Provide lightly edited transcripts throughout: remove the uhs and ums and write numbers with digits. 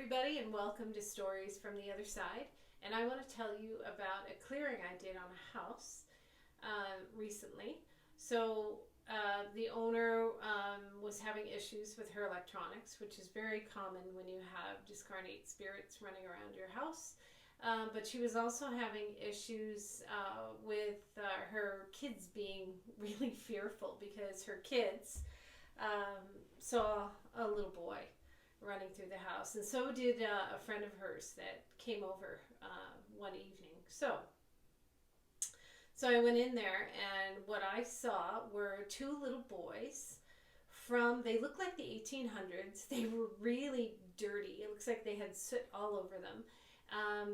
everybody, and welcome to Stories from the Other Side. And I want to tell you about a clearing I did on a house recently. The owner was having issues with her electronics, which is very common when you have discarnate spirits running around your house. But she was also having issues with her kids being really fearful because her kids saw a little boy running through the house, and so did a friend of hers that came over one evening. So I went in there, and what I saw were two little boys they looked like the 1800s. They were really dirty. It looks like they had soot all over them.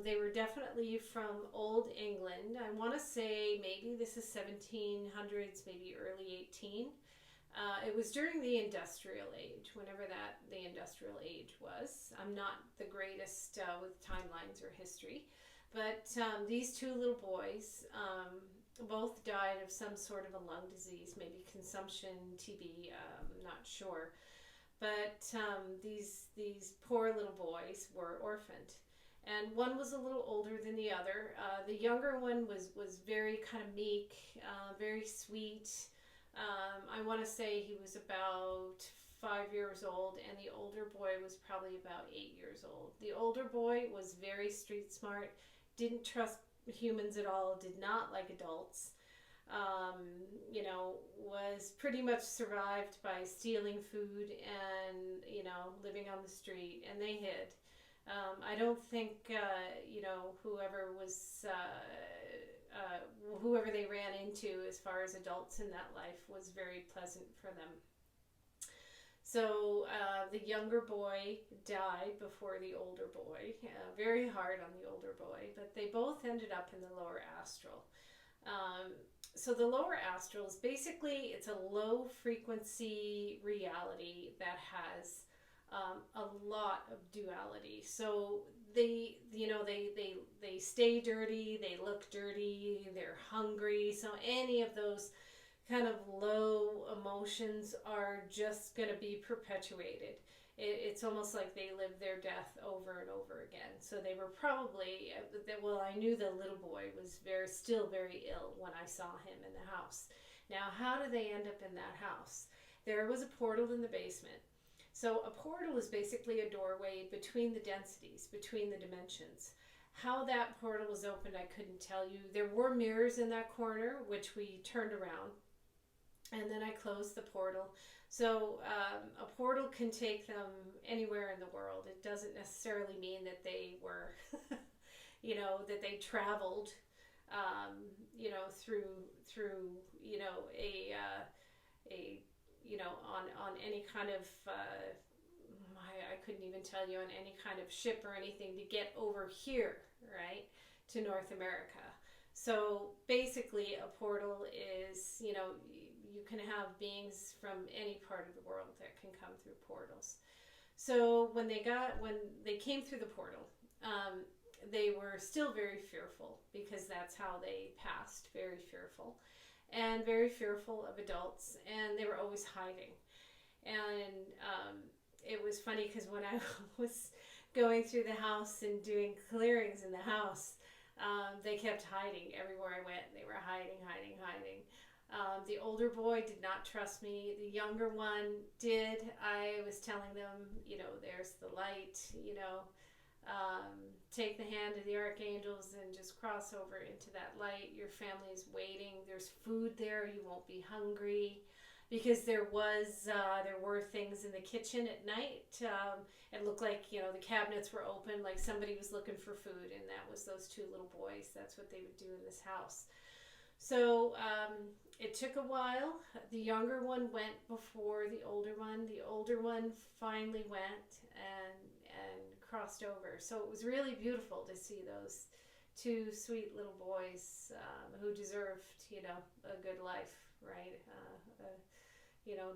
They were definitely from Old England. I want to say maybe this is 1700s, maybe early 18. It was during the industrial age, whenever the industrial age was. I'm not the greatest with timelines or history, but these two little boys both died of some sort of a lung disease, maybe consumption, TB, I'm not sure. But these poor little boys were orphaned. And one was a little older than the other. The younger one was very kind of meek, very sweet. I want to say he was about 5 years old, and the older boy was probably about 8 years old. The older boy was very street smart, didn't trust humans at all, did not like adults, was pretty much survived by stealing food and, living on the street, and they hid. I don't think, whoever they ran into as far as adults in that life was very pleasant for them. So the younger boy died before the older boy, very hard on the older boy, but they both ended up in the lower astral. So the lower astral is basically, it's a low frequency reality that has a lot of duality. So they stay dirty, they look dirty, they're hungry. So any of those kind of low emotions are just going to be perpetuated. It's almost like they live their death over and over again. So they were probably, I knew the little boy was still very ill when I saw him in the house. Now, how did they end up in that house? There was a portal in the basement. So a portal is basically a doorway between the densities, between the dimensions. How that portal was opened, I couldn't tell you. There were mirrors in that corner, which we turned around, and then I closed the portal. So a portal can take them anywhere in the world. It doesn't necessarily mean that they were, that they traveled, through on any kind of, I couldn't even tell you, on any kind of ship or anything to get over here, right, to North America. So basically a portal is, you can have beings from any part of the world that can come through portals. So when they came through the portal, they were still very fearful, because that's how they passed, very fearful. And very fearful of adults, and they were always hiding. And it was funny, because when I was going through the house and doing clearings in the house, they kept hiding everywhere I went. They were hiding. The older boy did not trust me. The younger one did. I was telling them, there's the light, take the hand of the archangels and just cross over into that light. Your family is waiting. There's food there. You won't be hungry, because there were things in the kitchen at night. It looked like, the cabinets were open, like somebody was looking for food, and that was those two little boys. That's what they would do in this house. So it took a while. The younger one went before the older one. The older one finally went and crossed over. So it was really beautiful to see those two sweet little boys who deserved, a good life, right?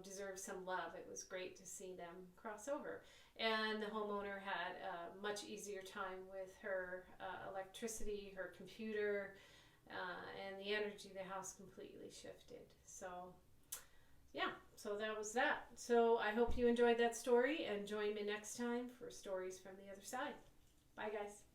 Deserved some love. It was great to see them cross over. And the homeowner had a much easier time with her electricity, her computer, and the energy of the house completely shifted. So yeah, So that was that. So I hope you enjoyed that story, and join me next time for stories from the other side. Bye, guys.